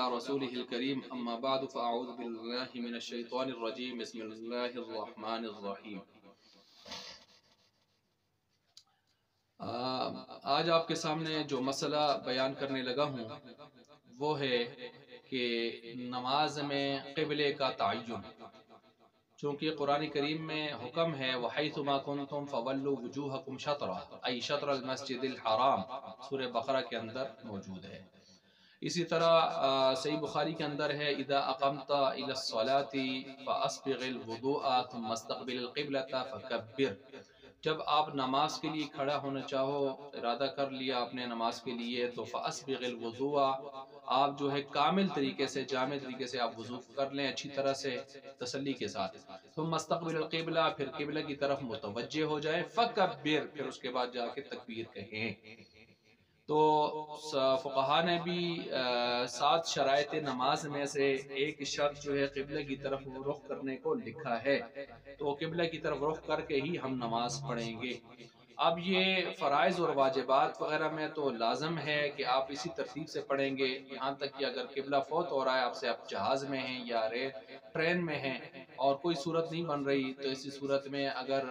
علی رسولہ الکریم اما بعد فاعوذ باللہ من الشیطان الرجیم بسم اللہ الرحمن الرحیم۔ آج آپ کے سامنے جو مسئلہ بیان کرنے لگا ہوں وہ ہے کہ نماز میں قبلے کا تعین، چونکہ قرآن کریم میں حکم ہے وَحَيْثُ مَا كُنْتُمْ فَوَلُّوا وُجُوهَكُمْ شَطْرَهُ أي شطر المسجد الحرام، سورہ بقرہ کے اندر موجود ہے۔ اسی طرح صحیح بخاری کے اندر ہے اِذَا أَقَمْتَ إِلَى الصَّلَاةِ فَأَسْبِغِ الْوُضُوءَ ثُمَّ اسْتَقْبِلِ الْقِبْلَةَ فَكَبِّرْ۔ جب آپ نماز کے لیے کھڑا ہونا چاہو، ارادہ کر لیا آپ نے نماز کے لیے، تو فَأَسْبِغِ الْوُضُوءَ، آپ جو ہے کامل طریقے سے، جامع طریقے سے آپ وضو کر لیں اچھی طرح سے تسلی کے ساتھ۔ ثم استقبل القبلہ، پھر قبلہ کی طرف متوجہ ہو جائے، فکبر، پھر اس کے بعد جا کے تکبیر کہیں۔ تو فقہا نے بھی 7 شرائط نماز میں سے ایک شرط جو ہے قبلہ کی طرف رخ کرنے کو لکھا ہے، تو قبلہ کی طرف رخ کر کے ہی ہم نماز پڑھیں گے۔ اب یہ فرائض اور واجبات وغیرہ میں تو لازم ہے کہ آپ اسی ترتیب سے پڑھیں گے، یہاں تک کہ اگر قبلہ فوت ہو رہا ہے آپ سے، آپ جہاز میں ہیں یا ٹرین میں ہیں اور کوئی صورت نہیں بن رہی، تو اسی صورت میں اگر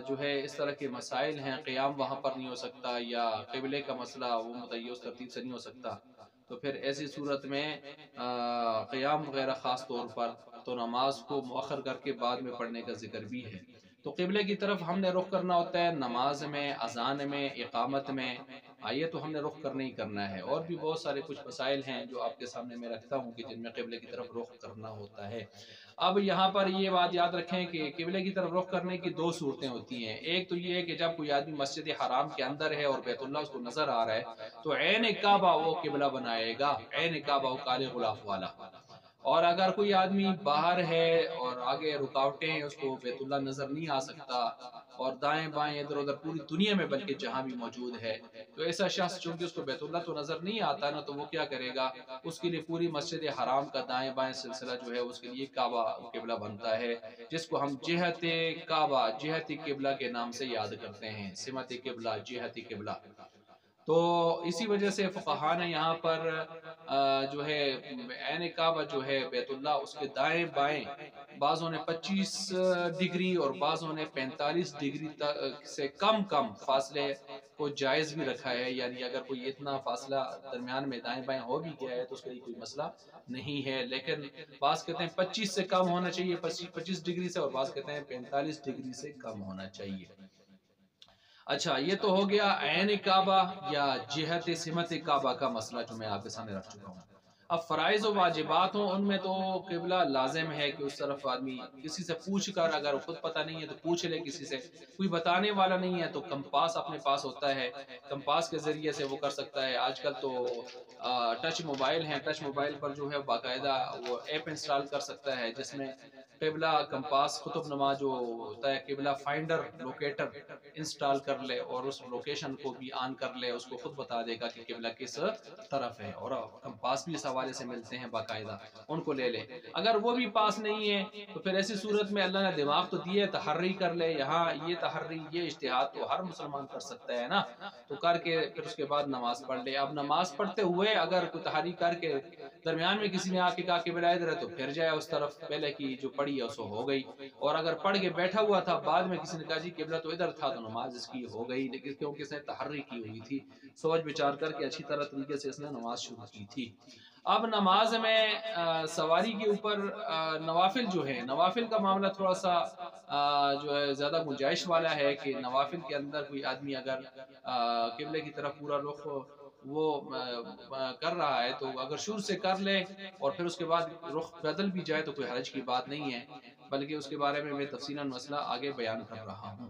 جو ہے اس طرح کے مسائل ہیں، قیام وہاں پر نہیں ہو سکتا یا قبلے کا مسئلہ وہ متعین اس ترتیب سے نہیں ہو سکتا، تو پھر ایسی صورت میں قیام وغیرہ خاص طور پر تو نماز کو مؤخر کر کے بعد میں پڑھنے کا ذکر بھی ہے۔ تو قبلے کی طرف ہم نے رخ کرنا ہوتا ہے نماز میں، اذان میں، اقامت میں، آئیے تو ہم نے رخ کرنا ہی کرنا ہے۔ اور بھی بہت سارے کچھ مسائل ہیں جو آپ کے سامنے میں رکھتا ہوں کہ جن میں قبلے کی طرف رخ کرنا ہوتا ہے۔ اب یہاں پر یہ بات یاد رکھیں کہ قبلے کی طرف رخ کرنے کی 2 صورتیں ہوتی ہیں۔ ایک تو یہ ہے کہ جب کوئی آدمی مسجد حرام کے اندر ہے اور بیت اللہ اس کو نظر آ رہا ہے تو عین کعبہ وہ قبلہ بنائے گا، عین کعبہ وہ کالے غلاف والا۔ اور اگر کوئی آدمی باہر ہے اور آگے رکاوٹیں ہیں، اس کو بیت اللہ نظر نہیں آ سکتا، اور دائیں بائیں ادھر ادھر پوری دنیا میں بلکہ جہاں بھی موجود ہے، تو ایسا شخص چونکہ اس کو بیت اللہ تو نظر نہیں آتا نا، تو وہ کیا کرے گا، اس کے لیے پوری مسجد حرام کا دائیں بائیں سلسلہ جو ہے اس کے لیے کعبہ قبلہ بنتا ہے، جس کو ہم جہت کعبہ، جہت قبلہ کے نام سے یاد کرتے ہیں، سمت قبلہ، جہت قبلہ۔ تو اسی وجہ سے فقہا نے یہاں پر جو ہے عین کعبہ جو ہے بیت اللہ، اس کے دائیں بائیں بعضوں نے 25 ڈگری اور بعضوں نے 45 ڈگری سے کم فاصلے کو جائز بھی رکھا ہے، یعنی اگر کوئی اتنا فاصلہ درمیان میں دائیں بائیں ہو بھی گیا ہے تو اس کے لیے کوئی مسئلہ نہیں ہے، لیکن بعض کہتے ہیں 25 سے کم ہونا چاہیے، 25 ڈگری سے، اور بعض کہتے ہیں 45 ڈگری سے کم ہونا چاہیے۔ اچھا، یہ تو ہو گیا عین کعبہ یا جہت سمت کعبہ کا مسئلہ جو میں آپ کے سامنے رکھ چکا ہوں۔ اب فرائض و واجبات ہوں، ان میں تو قبلہ لازم ہے کہ اس طرف آدمی کسی سے پوچھ کر، اگر خود پتہ نہیں ہے تو پوچھ لے کسی سے، کوئی بتانے والا نہیں ہے تو کمپاس اپنے پاس ہوتا ہے، کمپاس کے ذریعے سے وہ کر سکتا ہے۔ آج کل تو ٹچ موبائل ہیں، ٹچ موبائل پر جو ہے باقاعدہ وہ ایپ انسٹال کر سکتا ہے جس میں قبلہ کمپاس قطب نما جو ہوتا ہے، قبلہ فائنڈر لوکیٹر انسٹال کر لے اور اس لوکیشن کو بھی آن کر لے، اس کو خود بتا دے گا کہ قبلہ کس طرف ہے، اور کمپاس بھی اس حوالے سے ملتے ہیں باقاعدہ، ان کو لے لے۔ اگر وہ بھی پاس نہیں ہے تو پھر ایسی صورت میں اللہ نے دماغ تو دیے، تحری کر لے، یہاں یہ تحری، یہ اجتہاد تو ہر مسلمان کر سکتا ہے نا، تو کر کے پھر اس کے بعد نماز پڑھ لے۔ اب نماز پڑھتے ہوئے اگر کوئی تحری کر کے درمیان میں کسی نے آ کے کہا کہ قبلہ ادھر ہے تو پھر جائے اس طرف، پہلے کی جو پڑھی ہے اس کو ہو گئی، اور اگر پڑھ کے بیٹھا ہوا تھا بعد میں کسی نے کہا جی قبلہ تو ادھر تھا تو نماز اس کی ہو گئی، لیکن کیونکہ اس نے تحری کی ہوئی تھی، سوچ بچار کر کے اچھی طرح طریقے سے اس نے نماز شروع کی تھی۔ اب نماز میں سواری کے اوپر نوافل جو ہے، نوافل کا معاملہ تھوڑا سا جو ہے زیادہ گنجائش والا ہے کہ نوافل کے اندر کوئی آدمی اگر قبلے کی طرف پورا رخ وہ کر رہا ہے تو اگر شروع سے کر لے اور پھر اس کے بعد رخ بدل بھی جائے تو کوئی حرج کی بات نہیں ہے، بلکہ اس کے بارے میں تفصیلاً مسئلہ آگے بیان کر رہا ہوں۔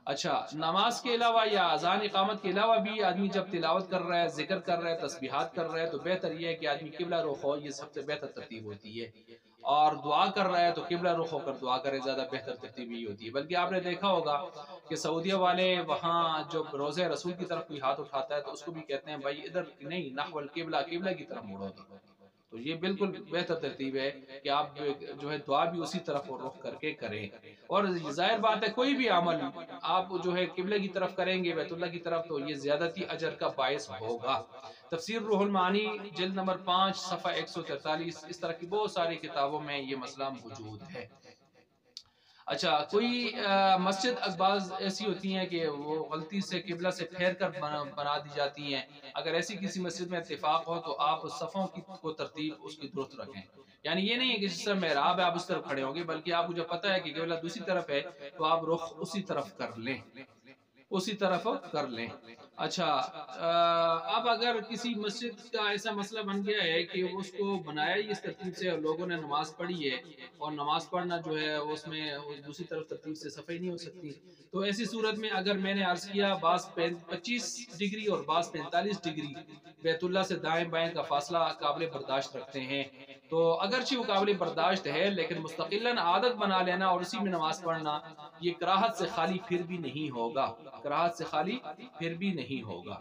اچھا، نماز کے علاوہ یا اذان اقامت کے علاوہ بھی آدمی جب تلاوت کر رہا ہے، ذکر کر رہا ہے، تسبیحات کر رہا ہے، تو بہتر یہ ہے کہ آدمی قبلہ رخ ہو، یہ سب سے بہتر ترتیب ہوتی ہے، اور دعا کر رہا ہے تو قبلہ رخ ہو کر دعا کرے، زیادہ بہتر ترتیب یہ ہوتی ہے۔ بلکہ آپ نے دیکھا ہوگا کہ سعودیہ والے وہاں جب روضہ رسول کی طرف کوئی ہاتھ اٹھاتا ہے تو اس کو بھی کہتے ہیں بھائی ادھر نہیں، نحو القبلہ، قبلہ کی طرف مڑو جی، تو یہ بالکل بہتر ترتیب ہے کہ آپ جو ہے دعا بھی اسی طرف رخ کر کے کریں۔ اور ظاہر بات ہے کوئی بھی عمل آپ جو ہے قبلہ کی طرف کریں گے، بیت اللہ کی طرف، تو یہ زیادتی اجر کا باعث ہوگا۔ تفسیر روح المعانی جلد نمبر 5 صفحہ 143، اس طرح کی بہت ساری کتابوں میں یہ مسئلہ موجود ہے۔ اچھا، کوئی مسجد بعض ایسی ہوتی ہیں کہ وہ غلطی سے قبلہ سے پھیر کر بنا دی جاتی ہیں، اگر ایسی کسی مسجد میں اتفاق ہو تو آپ صفوں کو ترتیب اس کی درست رکھیں، یعنی یہ نہیں ہے کہ جس طرح محراب ہے آپ اس طرف کھڑے ہوں گے، بلکہ آپ کو جب پتہ ہے کہ قبلہ دوسری طرف ہے تو آپ رخ اسی طرف کر لیں، اسی طرف کر لیں۔ اچھا، اب اگر کسی مسجد کا ایسا مسئلہ بن گیا ہے کہ اس کو بنایا ہی اس ترتیب سے اور لوگوں نے نماز پڑھی ہے، اور نماز پڑھنا جو ہے اس میں دوسری طرف ترتیب سے صفائی نہیں ہو سکتی، تو ایسی صورت میں اگر میں نے عرض کیا بعض 25 ڈگری اور بعض 45 ڈگری بیت اللہ سے دائیں بائیں کا فاصلہ قابل برداشت رکھتے ہیں، تو اگرچہ وہ قابل برداشت ہے لیکن مستقلاً عادت بنا لینا اور اسی میں نماز پڑھنا یہ کراہت سے خالی پھر بھی نہیں ہوگا، کراہت سے خالی پھر بھی نہیں ہوگا۔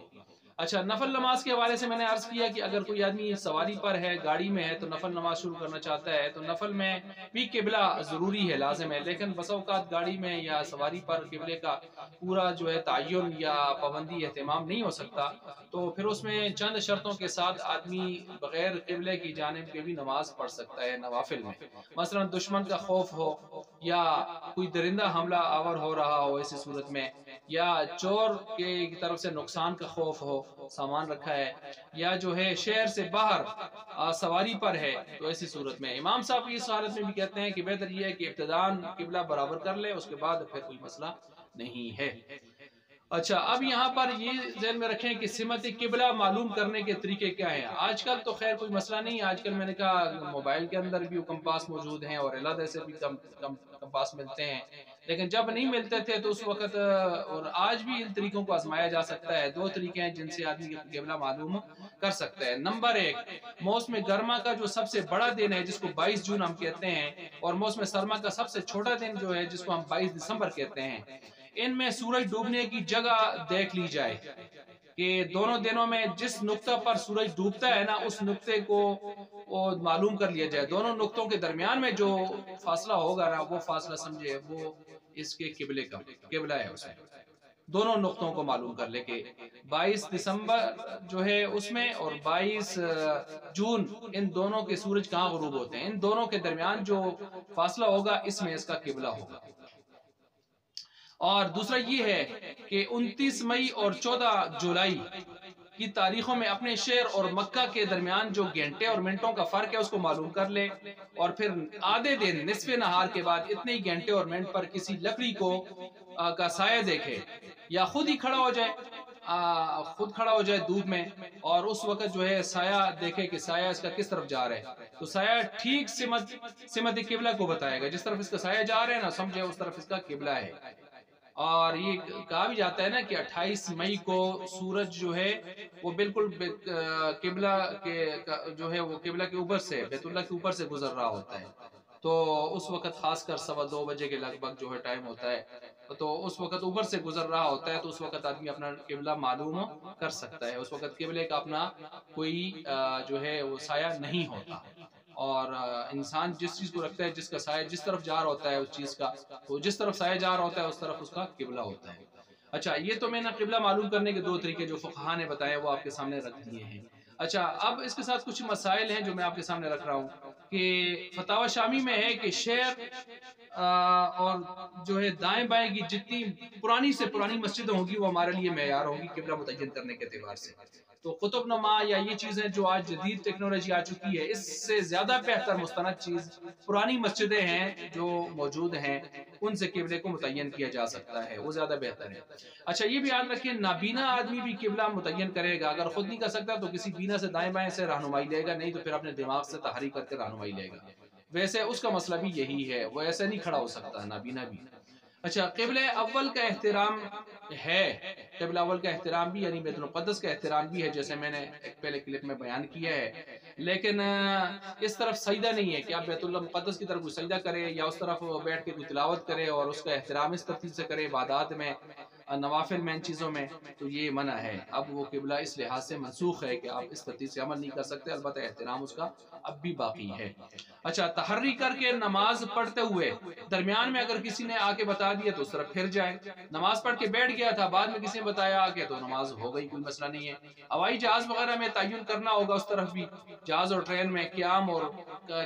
اچھا، نفل نماز کے حوالے سے میں نے عرض کیا کہ اگر کوئی آدمی سواری پر ہے، گاڑی میں ہے، تو نفل نماز شروع کرنا چاہتا ہے تو نفل میں بھی قبلہ ضروری ہے، لازم ہے، لیکن بسا اوقات گاڑی میں یا سواری پر قبلے کا پورا جو ہے تعین یا پابندی اہتمام نہیں ہو سکتا، تو پھر اس میں چند شرطوں کے ساتھ آدمی بغیر قبلے کی جانب کے بھی نماز پڑھ سکتا ہے نوافل میں، مثلا دشمن کا خوف ہو یا کوئی درندہ حملہ آور ہو رہا ہو ایسی صورت میں، یا چور کی طرف سے نقصان کا خوف ہو، سامان رکھا ہے، یا جو ہے شہر سے باہر سواری پر ہے، تو ایسی صورت میں امام صاحب اس حالت میں بھی کہتے ہیں کہ بہتر یہ ہے کہ ابتداءً قبلہ برابر کر لے، اس کے بعد پھر کوئی مسئلہ نہیں ہے۔ اچھا، اب یہاں پر یہ ذہن میں رکھیں کہ سمت قبلہ معلوم کرنے کے طریقے کیا ہیں۔ آج کل تو خیر کوئی مسئلہ نہیں، آج کل میں نے کہا موبائل کے اندر بھی وہ کمپاس موجود ہیں اور علیحدہ سے بھی کمپاس ملتے ہیں، لیکن جب نہیں ملتے تھے تو اس وقت، اور آج بھی ان طریقوں کو آزمایا جا سکتا ہے۔ دو طریقے ہیں جن سے آدمی قبلہ معلوم کر سکتا ہے۔ نمبر 1، موسم گرما کا جو سب سے بڑا دن ہے جس کو 22 جون ہم کہتے ہیں، اور موسم سرما کا سب سے چھوٹا دن جو ہے جس کو ہم 22 دسمبر کہتے ہیں، ان میں سورج ڈوبنے کی جگہ دیکھ لی جائے کہ دونوں دنوں میں جس نقطہ پر سورج ڈوبتا ہے نا اس نقطے کو معلوم کر لیا جائے، دونوں نقطوں کے درمیان میں جو فاصلہ ہوگا نا وہ فاصلہ سمجھے وہ اس کے قبلے کا قبلہ ہے، اس میں دونوں نقطوں کو معلوم کر لے کہ 22 دسمبر جو ہے اس میں اور 22 جون ان دونوں کے سورج کہاں غروب ہوتے ہیں، ان دونوں کے درمیان جو فاصلہ ہوگا اس میں اس کا قبلہ ہوگا۔ اور دوسرا یہ ہے کہ 29 مئی اور 14 جولائی کی تاریخوں میں اپنے شہر اور مکہ کے درمیان جو گھنٹے اور منٹوں کا فرق ہے اس کو معلوم کر لے، اور پھر آدھے دن نصف نہار کے بعد اتنے ہی گھنٹے اور منٹ پر کسی لکڑی کا سایہ دیکھے یا خود ہی کھڑا ہو جائے، خود کھڑا ہو جائے دھوپ میں، اور اس وقت جو ہے سایہ دیکھے کہ سایہ اس کا کس طرف جا رہا ہے، تو سایہ ٹھیک سمت قبلہ کو بتائے گا، جس طرف اس کا سایہ جا رہا ہے نا سمجھے اس طرف اس کا قبلہ ہے۔ اور یہ کہا بھی جاتا ہے نا کہ 28 مئی کو سورج جو ہے وہ بالکل قبلہ کے جو ہے وہ قبلہ کے اوپر سے بیت اللہ کے اوپر سے گزر رہا ہوتا ہے، تو اس وقت خاص کر 2:15 بجے کے لگ بھگ جو ہے ٹائم ہوتا ہے، تو اس وقت اوپر سے گزر رہا ہوتا ہے، تو اس وقت آدمی اپنا قبلہ معلوم کر سکتا ہے، اس وقت قبلے کا اپنا کوئی جو ہے وہ سایہ نہیں ہوتا، اور انسان جس چیز کو رکھتا ہے جس کا سایہ جس طرف جا رہا ہوتا ہے اس چیز کا، تو جس طرف سایہ جا رہا ہوتا ہے اس طرف اس کا قبلہ ہوتا ہے۔ اچھا، یہ تو میں نے قبلہ معلوم کرنے کے 2 طریقے جو فقہاء نے بتائے وہ آپ کے سامنے رکھ دیے ہیں۔ اچھا، اب اس کے ساتھ کچھ مسائل ہیں جو میں آپ کے سامنے رکھ رہا ہوں کہ فتاوی شامی میں ہے کہ شہر اور جو ہے دائیں بائیں کی جتنی پرانی سے پرانی مسجدیں ہوں گی وہ ہمارے لیے معیار ہوں گی قبلہ متعین کرنے کے اعتبار سے، تو قطب نما یا یہ چیزیں جو آج جدید ٹیکنالوجی آ چکی ہے اس سے زیادہ بہتر مستند چیز پرانی مسجدیں ہیں جو موجود ہیں، ان سے قبلے کو متعین کیا جا سکتا ہے، وہ زیادہ بہتر ہے۔ اچھا، یہ بھی یاد رکھیں نابینا آدمی بھی قبلہ متعین کرے گا، اگر خود نہیں کر سکتا تو کسی بینا سے دائیں بائیں سے رہنمائی لے گا، نہیں تو پھر اپنے دماغ سے تحریک کر کے رہنمائی لے گا، ویسے اس کا مسئلہ بھی یہی ہے، وہ ایسے نہیں کھڑا ہو سکتا نابینا بھی۔ اچھا، قبلہ اول کا احترام ہے، قبلہ اول کا احترام بھی یعنی بیت المقدس کا احترام بھی ہے، جیسے میں نے ایک پہلے کلپ میں بیان کیا ہے، لیکن اس طرف سجدہ نہیں ہے کہ آپ بیت اللہ مقدس کی طرف کوئی سجدہ کرے یا اس طرف بیٹھ کے کوئی تلاوت کرے اور اس کا احترام اس ترتیب سے کرے عبادات میں، نوافل میں ان چیزوں میں، تو یہ منع ہے۔ اب وہ قبلہ اس لحاظ سے منسوخ ہے کہ آپ اس ترتیب سے عمل نہیں کر سکتے، البتہ احترام اس کا اب بھی باقی ہے۔ اچھا، تحری کر کے نماز پڑھتے ہوئے درمیان میں اگر کسی نے آ کے بتا دیا تو اس طرف پھر جائے۔ نماز پڑھ کے بیٹھ گیا تھا، بعد میں کسی نے بتایا آ کے تو نماز ہو گئی، کوئی مسئلہ نہیں ہے۔ ہوائی جہاز وغیرہ میں تعین کرنا ہوگا اس طرف بھی، جہاز اور ٹرین میں قیام اور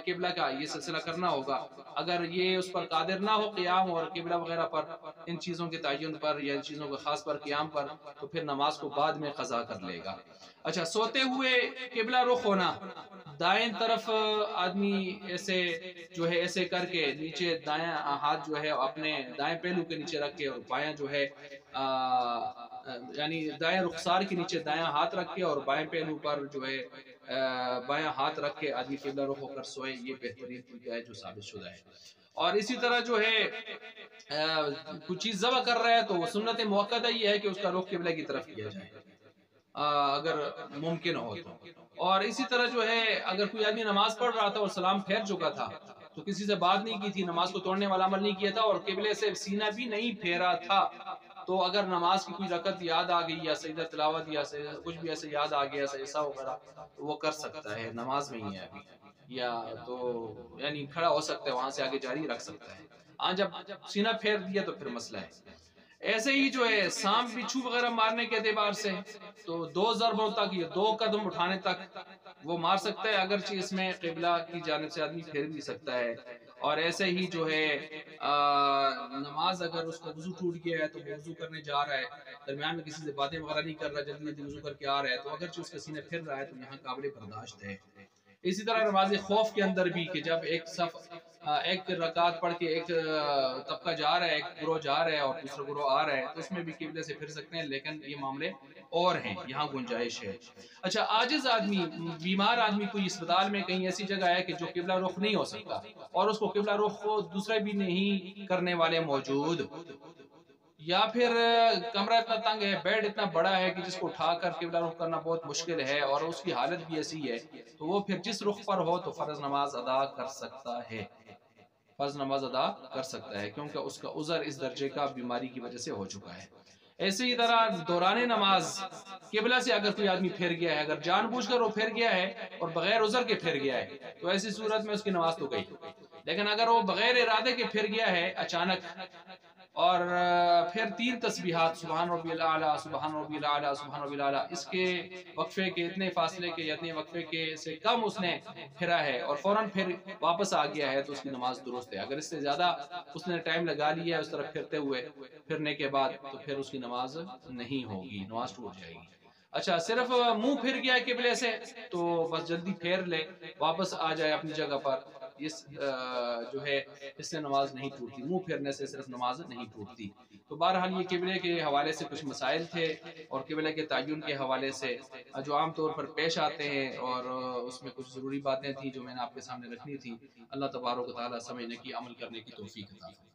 قبلہ کا یہ سلسلہ کرنا ہوگا۔ اگر یہ اس پر قادر نہ ہو قیام اور قبلہ وغیرہ پر، ان چیزوں کے تعین پر یا ان چیزوں کے خاص پر قیام پر، تو پھر نماز کو بعد میں قضا کر لے گا۔ اچھا، سوتے ہوئے قبلہ رخ ہونا، دائیں طرف آدمی ایسے جو ہے ایسے کر کے نیچے دائیں ہاتھ جو ہے اپنے دائیں پہلو کے نیچے رکھ کے اور بایاں جو ہے یعنی دائیں رخسار کے نیچے دائیں ہاتھ رکھ کے اور بائیں پہلو پر جو ہے بایاں ہاتھ رکھ کے آدمی قبلہ رخ ہو کر سوئے، یہ بہترین طریقہ ہے جو ثابت شدہ ہے۔ اور اسی طرح جو ہے کچھ چیز ذبح کر رہا ہے تو وہ سنت موقدہ یہ ہے کہ اس کا رخ قبلہ کی طرف کیا جائے اگر ممکن ہو تو۔ اور اسی طرح جو ہے اگر کوئی آدمی نماز پڑھ رہا تھا اور سلام پھیر چکا تھا تو کسی سے بات نہیں کی تھی، نماز کو توڑنے والا عمل نہیں کیا تھا اور قبلے سے سینہ بھی نہیں پھیرا تھا، تو اگر نماز کی کوئی رکعت یاد آ گئی یا سجدہ تلاوت یا کچھ بھی ایسے یاد آ گیا ایسا وغیرہ تو وہ کر سکتا ہے، نماز میں ہی ہے ابھی، یا تو یعنی کھڑا ہو سکتا ہے، وہاں سے آگے جاری رکھ سکتا ہے۔ ہاں، جب سینہ پھیر دیا تو پھر مسئلہ ہے۔ ایسے ہی جو ہے سانپ بچھو وغیرہ مارنے کے اعتبار سے تو 2 ضربوں تک یا 2 قدم اٹھانے تک وہ مار سکتا ہے، اگرچہ اس میں قبلہ کی جانب سے آدمی پھیر بھی سکتا ہے۔ اور ایسے ہی جو ہے نماز اگر اس کا وضو ٹوٹ گیا ہے تو وہ وضو کرنے جا رہا ہے، درمیان میں کسی سے باتیں وغیرہ نہیں کر رہا، جلدی جلدی وضو کر کے آ رہا ہے، تو اگرچہ اس کا سینہ پھر رہا ہے تو یہاں قابل برداشت ہے۔ اسی طرح نماز خوف کے اندر بھی کہ جب ایک رکعت پڑھ کے ایک طبقہ جا رہا ہے، ایک گروہ جا رہا ہے اور دوسرا گروہ آ رہا ہے تو اس میں بھی قبلے سے پھر سکتے ہیں، لیکن یہ معاملے اور ہیں، یہاں گنجائش ہے۔ اچھا، عاجز آدمی، بیمار آدمی کوئی اسپتال میں کہیں ایسی جگہ ہے کہ جو قبلہ رخ نہیں ہو سکتا اور اس کو قبلہ رخ دوسرے بھی نہیں کرنے والے موجود، یا پھر کمرہ اتنا تنگ ہے، بیڈ اتنا بڑا ہے کہ جس کو اٹھا کر قبلہ رخ کرنا بہت مشکل ہے اور اس کی حالت بھی ایسی ہے، تو وہ پھر جس رخ پر ہو تو فرض نماز ادا کر سکتا ہے، فرض نماز ادا کر سکتا ہے، کیونکہ اس کا عذر اس درجے کا بیماری کی وجہ سے ہو چکا ہے۔ ایسے ہی طرح دوران نماز قبلہ سے اگر کوئی آدمی پھر گیا ہے، اگر جان بوجھ کر وہ پھر گیا ہے اور بغیر عذر کے پھر گیا ہے تو ایسی صورت میں اس کی نماز تو گئی، لیکن اگر وہ بغیر ارادے کے پھر گیا ہے اچانک اور پھر 3 تسبیحات سبحان ربی الاعلیٰ، سبحان ربی الاعلیٰ، سبحان ربی الاعلیٰ، اس کے وقفے کے اتنے فاصلے کے یا اتنے وقفے کے سے کم اس نے پھرا ہے اور فوراً پھر واپس آ گیا ہے تو اس کی نماز درست ہے۔ اگر اس سے زیادہ اس نے ٹائم لگا لیا ہے اس طرح پھرتے ہوئے، پھرنے کے بعد، تو پھر اس کی نماز نہیں ہوگی، نماز ٹوٹ جائے گی۔ اچھا، صرف منہ پھر گیا ہے قبلے سے تو بس جلدی پھیر لے، واپس آ جائے اپنی جگہ پر، اس جو ہے اس سے نماز نہیں ٹوٹتی، منہ پھرنے سے صرف نماز نہیں ٹوٹتی۔ تو بہرحال یہ قبلے کے حوالے سے کچھ مسائل تھے اور قبلے کے تعین کے حوالے سے جو عام طور پر پیش آتے ہیں، اور اس میں کچھ ضروری باتیں تھیں جو میں نے آپ کے سامنے رکھنی تھی۔ اللہ تبارک و تعالیٰ سمجھنے کی، عمل کرنے کی توفیق عطا فرمائے۔